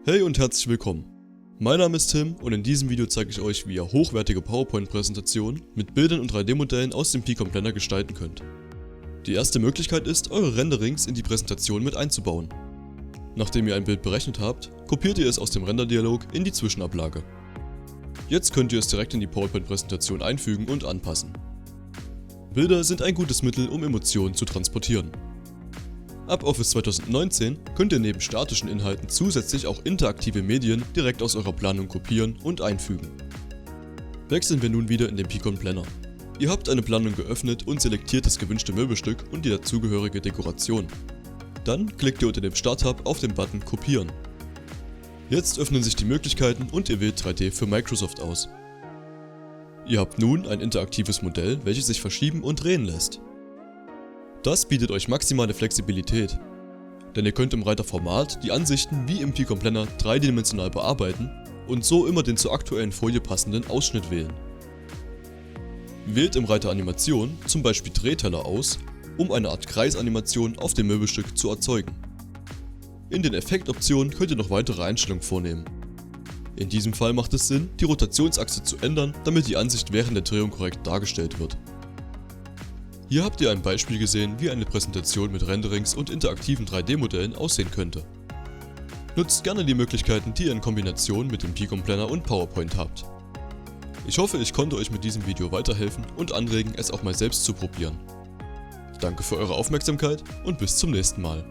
Hey und herzlich willkommen. Mein Name ist Tim und in diesem Video zeige ich euch, wie ihr hochwertige PowerPoint-Präsentationen mit Bildern und 3D-Modellen aus dem Picom Planner gestalten könnt. Die erste Möglichkeit ist, eure Renderings in die Präsentation mit einzubauen. Nachdem ihr ein Bild berechnet habt, kopiert ihr es aus dem Renderdialog in die Zwischenablage. Jetzt könnt ihr es direkt in die PowerPoint-Präsentation einfügen und anpassen. Bilder sind ein gutes Mittel, um Emotionen zu transportieren. Ab Office 2019 könnt ihr neben statischen Inhalten zusätzlich auch interaktive Medien direkt aus eurer Planung kopieren und einfügen. Wechseln wir nun wieder in den Picom Planner. Ihr habt eine Planung geöffnet und selektiert das gewünschte Möbelstück und die dazugehörige Dekoration. Dann klickt ihr unter dem Starttab auf den Button Kopieren. Jetzt öffnen sich die Möglichkeiten und ihr wählt 3D für Microsoft aus. Ihr habt nun ein interaktives Modell, welches sich verschieben und drehen lässt. Das bietet euch maximale Flexibilität, denn ihr könnt im Reiter Format die Ansichten wie im Picom Planner dreidimensional bearbeiten und so immer den zur aktuellen Folie passenden Ausschnitt wählen. Wählt im Reiter Animation zum Beispiel Drehteller aus, um eine Art Kreisanimation auf dem Möbelstück zu erzeugen. In den Effektoptionen könnt ihr noch weitere Einstellungen vornehmen. In diesem Fall macht es Sinn, die Rotationsachse zu ändern, damit die Ansicht während der Drehung korrekt dargestellt wird. Hier habt ihr ein Beispiel gesehen, wie eine Präsentation mit Renderings und interaktiven 3D-Modellen aussehen könnte. Nutzt gerne die Möglichkeiten, die ihr in Kombination mit dem Picom Planner und PowerPoint habt. Ich hoffe, ich konnte euch mit diesem Video weiterhelfen und anregen, es auch mal selbst zu probieren. Danke für eure Aufmerksamkeit und bis zum nächsten Mal.